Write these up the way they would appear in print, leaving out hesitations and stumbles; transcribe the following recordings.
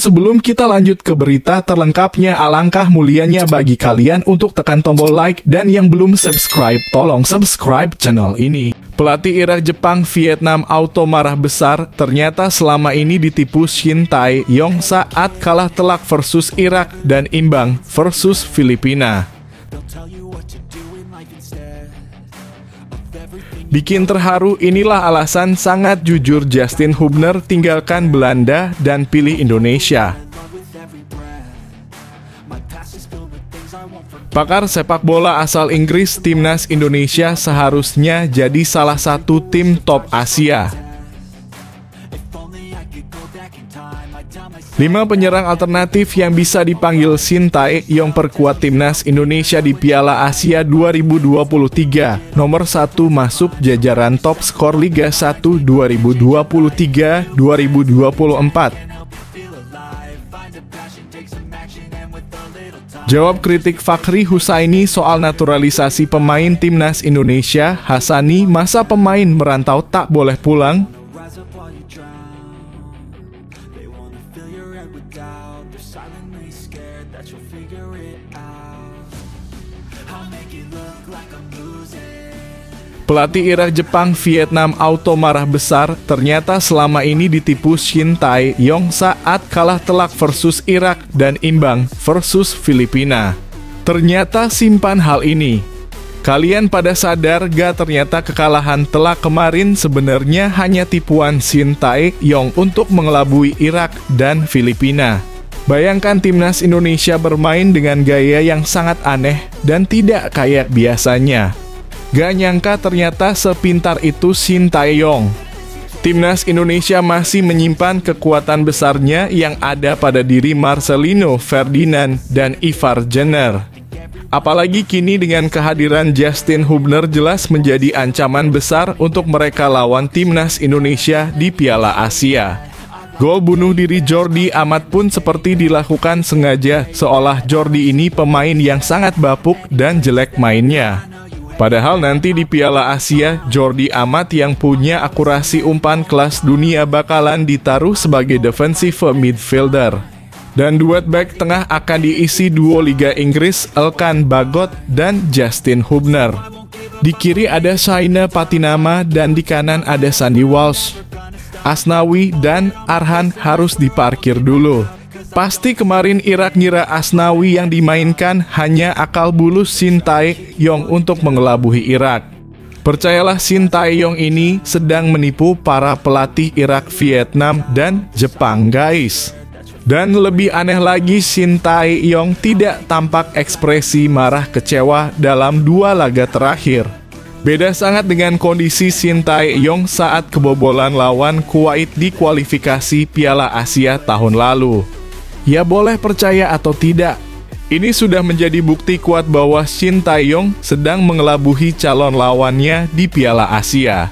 sebelum kita lanjut ke berita terlengkapnya, alangkah mulianya bagi kalian untuk tekan tombol like, dan yang belum subscribe, tolong subscribe channel ini. Pelatih Irak Jepang Vietnam Auto marah besar, ternyata selama ini ditipu Shin Tae-yong saat kalah telak versus Irak dan imbang versus Filipina. Bikin terharu, inilah alasan sangat jujur Justin Hubner tinggalkan Belanda dan pilih Indonesia. Pakar sepak bola asal Inggris, timnas Indonesia seharusnya jadi salah satu tim top Asia. 5 penyerang alternatif yang bisa dipanggil Shin Tae-yong perkuat timnas Indonesia di Piala Asia 2023. Nomor 1 masuk jajaran top skor Liga 1 2023-2024. Jawab kritik Fakhri Husaini soal naturalisasi pemain timnas Indonesia, Hasani, masa pemain merantau tak boleh pulang? Pelatih Irak Jepang Vietnam Auto marah besar, ternyata selama ini ditipu Shin Tae-yong saat kalah telak versus Irak dan imbang versus Filipina. Ternyata simpan hal ini. Kalian pada sadar gak ternyata kekalahan telak kemarin sebenarnya hanya tipuan Shin Tae-yong untuk mengelabui Irak dan Filipina. Bayangkan timnas Indonesia bermain dengan gaya yang sangat aneh dan tidak kayak biasanya. Gak nyangka ternyata sepintar itu Shin Tae-yong. Timnas Indonesia masih menyimpan kekuatan besarnya yang ada pada diri Marcelino, Ferdinand, dan Ivar Jenner. Apalagi kini dengan kehadiran Justin Hubner jelas menjadi ancaman besar untuk mereka lawan timnas Indonesia di Piala Asia. Gol bunuh diri Jordi Amat pun seperti dilakukan sengaja, seolah Jordi ini pemain yang sangat bapuk dan jelek mainnya. Padahal nanti di Piala Asia, Jordi Amat yang punya akurasi umpan kelas dunia bakalan ditaruh sebagai defensive midfielder. Dan duet back tengah akan diisi duo Liga Inggris, Elkan Bagot dan Justin Hubner. Di kiri ada Shaina Patinama dan di kanan ada Sandy Walsh. Asnawi dan Arhan harus diparkir dulu. Pasti kemarin Irak ngira Asnawi yang dimainkan hanya akal bulus Shin Tae-yong untuk mengelabui Irak. Percayalah, Shin Tae-yong ini sedang menipu para pelatih Irak, Vietnam, dan Jepang, guys. Dan lebih aneh lagi, Shin Tae-yong tidak tampak ekspresi marah kecewa dalam 2 laga terakhir. Beda sangat dengan kondisi Shin Tae-yong saat kebobolan lawan Kuwait di kualifikasi Piala Asia tahun lalu. Ya boleh percaya atau tidak, ini sudah menjadi bukti kuat bahwa Shin Tae-yong sedang mengelabuhi calon lawannya di Piala Asia.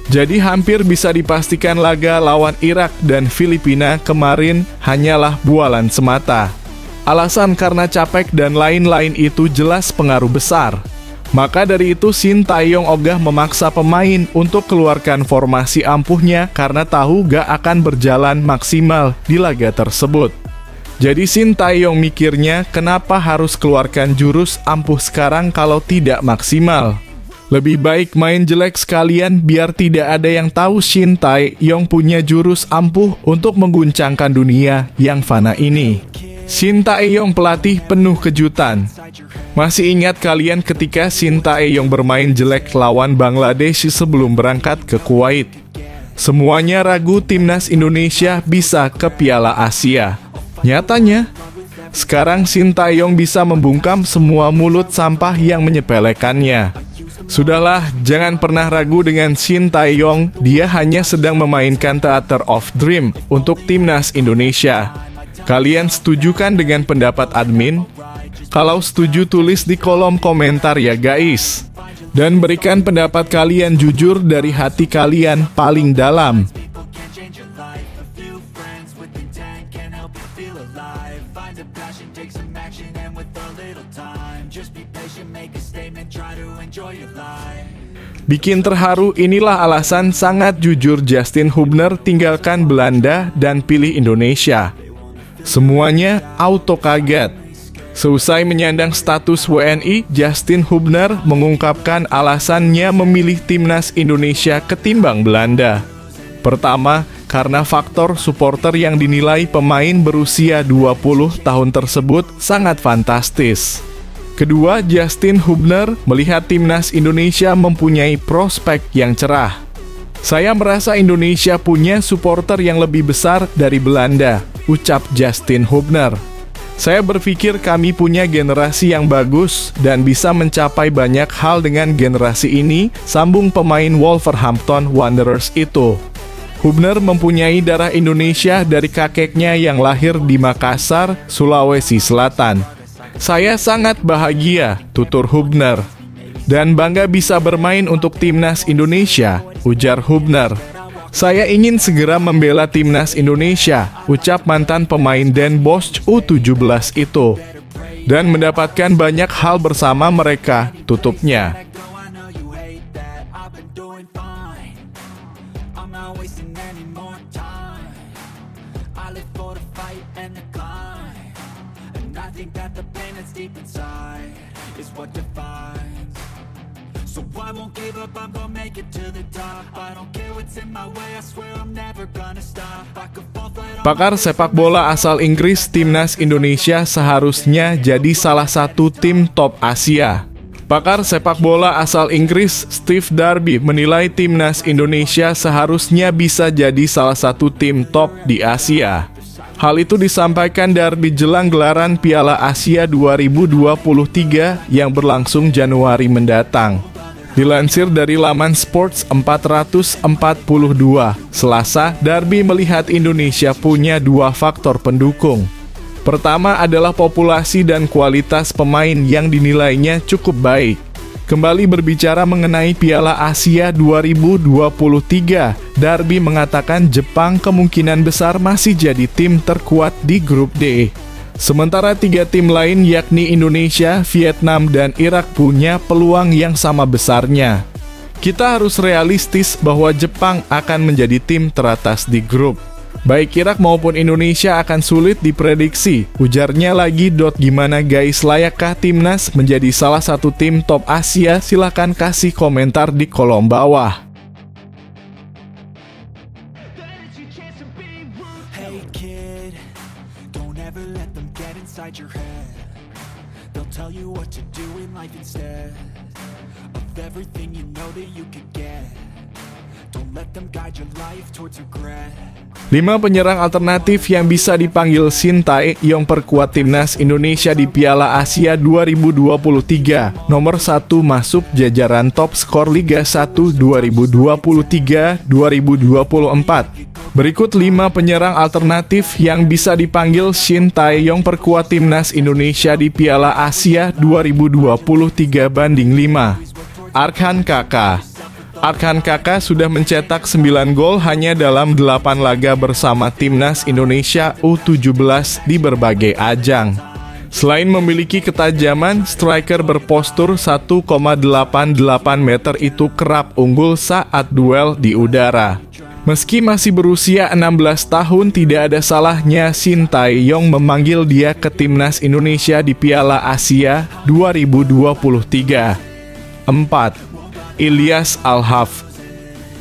Jadi hampir bisa dipastikan laga lawan Irak dan Filipina kemarin hanyalah bualan semata. Alasan karena capek dan lain-lain itu jelas pengaruh besar. Maka dari itu Shin Tae-yong ogah memaksa pemain untuk keluarkan formasi ampuhnya karena tahu gak akan berjalan maksimal di laga tersebut. Jadi Shin Tae-yong mikirnya kenapa harus keluarkan jurus ampuh sekarang kalau tidak maksimal. Lebih baik main jelek sekalian biar tidak ada yang tahu Shin Tae-yong punya jurus ampuh untuk mengguncangkan dunia yang fana ini. Shin Tae-yong pelatih penuh kejutan. Masih ingat kalian ketika Shin Tae-yong bermain jelek lawan Bangladesh sebelum berangkat ke Kuwait? Semuanya ragu timnas Indonesia bisa ke Piala Asia. Nyatanya, sekarang Shin Tae-yong bisa membungkam semua mulut sampah yang menyepelekannya. Sudahlah, jangan pernah ragu dengan Shin Tae-yong, dia hanya sedang memainkan Theater of Dream untuk timnas Indonesia. Kalian setuju kan dengan pendapat admin? Kalau setuju tulis di kolom komentar ya guys. Dan berikan pendapat kalian jujur dari hati kalian paling dalam. Bikin terharu, inilah alasan sangat jujur Justin Hubner tinggalkan Belanda dan pilih Indonesia. Semuanya auto kaget. Seusai menyandang status WNI, Justin Hubner mengungkapkan alasannya memilih timnas Indonesia ketimbang Belanda. Pertama, karena faktor supporter yang dinilai pemain berusia 20 tahun tersebut sangat fantastis. Kedua, Justin Hubner melihat timnas Indonesia mempunyai prospek yang cerah. Saya merasa Indonesia punya supporter yang lebih besar dari Belanda, ucap Justin Hubner. Saya berpikir kami punya generasi yang bagus dan bisa mencapai banyak hal dengan generasi ini, sambung pemain Wolverhampton Wanderers itu. Hubner mempunyai darah Indonesia dari kakeknya yang lahir di Makassar, Sulawesi Selatan. Saya sangat bahagia, tutur Hubner. Dan bangga bisa bermain untuk timnas Indonesia, ujar Hubner. Saya ingin segera membela timnas Indonesia, ucap mantan pemain Den Bosch U17 itu. Dan mendapatkan banyak hal bersama mereka, tutupnya. So I won't give up, I'm gonna make it to the top. I don't care what's in my way, I swear I'm never gonna stop. I could fall flat on Pakar sepak bola asal Inggris, timnas Indonesia seharusnya jadi salah satu tim top Asia. Pakar sepak bola asal Inggris, Steve Darby, menilai timnas Indonesia seharusnya bisa jadi salah satu tim top di Asia. Hal itu disampaikan Darby jelang gelaran Piala Asia 2023 yang berlangsung Januari mendatang. Dilansir dari laman Sports 442, Selasa, Darby melihat Indonesia punya dua faktor pendukung. Pertama adalah populasi dan kualitas pemain yang dinilainya cukup baik. Kembali berbicara mengenai Piala Asia 2023, Darby mengatakan Jepang kemungkinan besar masih jadi tim terkuat di grup D. Sementara tiga tim lain yakni Indonesia, Vietnam, dan Irak punya peluang yang sama besarnya. Kita harus realistis bahwa Jepang akan menjadi tim teratas di grup. Baik Irak maupun Indonesia akan sulit diprediksi, ujarnya lagi. Gimana guys, layakkah timnas menjadi salah satu tim top Asia? Silahkan kasih komentar di kolom bawah. Hey kid, don't ever let them get inside your head. They'll tell you what to do in life instead of everything you know that you could get. Don't let them guide your life towards regret. 5 penyerang alternatif yang bisa dipanggil Shin Tae-yong perkuat timnas Indonesia di Piala Asia 2023. Nomor 1 masuk jajaran top skor Liga 1 2023-2024. Berikut 5 penyerang alternatif yang bisa dipanggil Shin Tae-yong perkuat timnas Indonesia di Piala Asia 2023 banding 5. Arkan Kaka. Arkan Kaka sudah mencetak 9 gol hanya dalam 8 laga bersama timnas Indonesia U17 di berbagai ajang. Selain memiliki ketajaman, striker berpostur 1,88 meter itu kerap unggul saat duel di udara. Meski masih berusia 16 tahun, tidak ada salahnya Shin Tae-yong memanggil dia ke timnas Indonesia di Piala Asia 2023. 4. Ilyas Al-Hafd.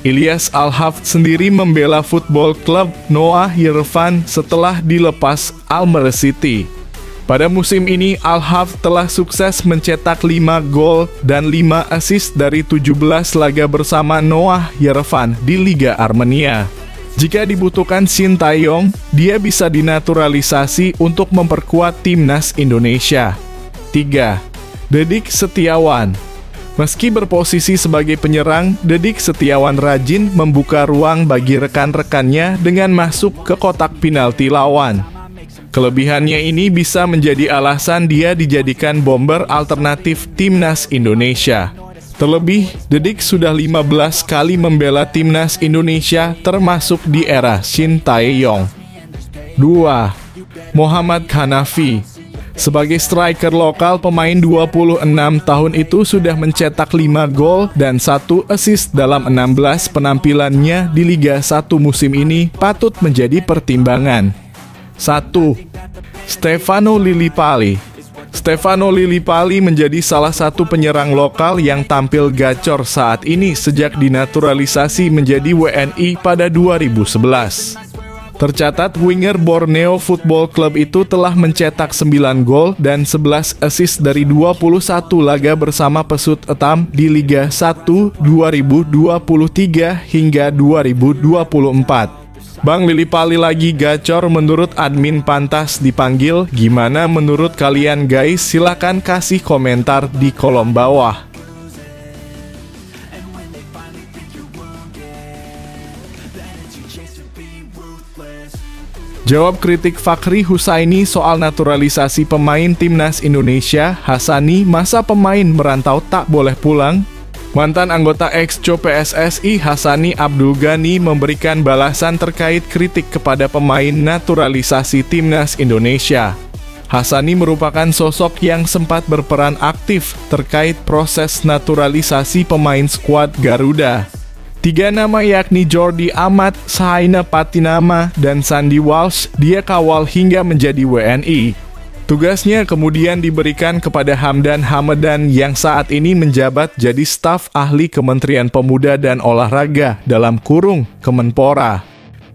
Ilyas Al-Hafd sendiri membela Football Club Noah Yerevan setelah dilepas Al-Merrey City. Pada musim ini, Al-Hafd telah sukses mencetak 5 gol dan 5 assist dari 17 laga bersama Noah Yerevan di Liga Armenia. Jika dibutuhkan Shin Tae-yong, dia bisa dinaturalisasi untuk memperkuat timnas Indonesia. 3. Dedik Setiawan. Meski berposisi sebagai penyerang, Dedik Setiawan rajin membuka ruang bagi rekan-rekannya dengan masuk ke kotak penalti lawan. Kelebihannya ini bisa menjadi alasan dia dijadikan bomber alternatif timnas Indonesia. Terlebih, Dedik sudah 15 kali membela timnas Indonesia termasuk di era Shin Tae-yong. 2. Muhammad Hanafi. Sebagai striker lokal, pemain 26 tahun itu sudah mencetak 5 gol dan 1 assist dalam 16 penampilannya di Liga 1 musim ini, patut menjadi pertimbangan. 1. Stefano Lillipali. Stefano Lillipali menjadi salah satu penyerang lokal yang tampil gacor saat ini sejak dinaturalisasi menjadi WNI pada 2011. Tercatat winger Borneo Football Club itu telah mencetak 9 gol dan 11 assist dari 21 laga bersama Pesut Etam di Liga 1 2023 hingga 2024. Bang Lillipali lagi gacor menurut admin pantas dipanggil. Gimana menurut kalian guys? Silakan kasih komentar di kolom bawah. Jawab kritik Fakhri Husaini soal naturalisasi pemain timnas Indonesia. Hassani, masa pemain merantau tak boleh pulang? Mantan anggota ex-Co PSSI Hassani Abdul Ghani memberikan balasan terkait kritik kepada pemain naturalisasi timnas Indonesia. Hassani merupakan sosok yang sempat berperan aktif terkait proses naturalisasi pemain skuad Garuda. 3 nama yakni Jordi Amat, Sahaina Patinama, dan Sandy Walsh dia kawal hingga menjadi WNI. Tugasnya kemudian diberikan kepada Hamdan Hamadan yang saat ini menjabat jadi staf ahli Kementerian Pemuda dan Olahraga (Kemenpora).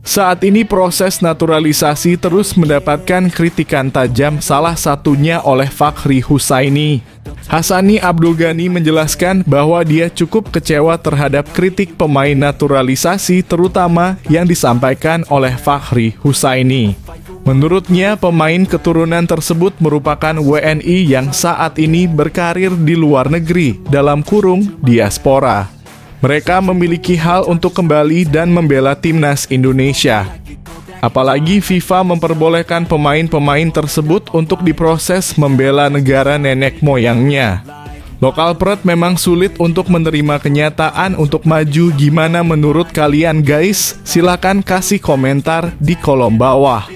Saat ini proses naturalisasi terus mendapatkan kritikan tajam, salah satunya oleh Fakhri Husaini. Hassani Abdul Ghani menjelaskan bahwa dia cukup kecewa terhadap kritik pemain naturalisasi terutama yang disampaikan oleh Fakhri Husaini. Menurutnya, pemain keturunan tersebut merupakan WNI yang saat ini berkarir di luar negeri (diaspora). Mereka memiliki hak untuk kembali dan membela timnas Indonesia. Apalagi FIFA memperbolehkan pemain-pemain tersebut untuk diproses membela negara nenek moyangnya. Lokal Prod memang sulit untuk menerima kenyataan untuk maju. Gimana menurut kalian guys? Silakan kasih komentar di kolom bawah.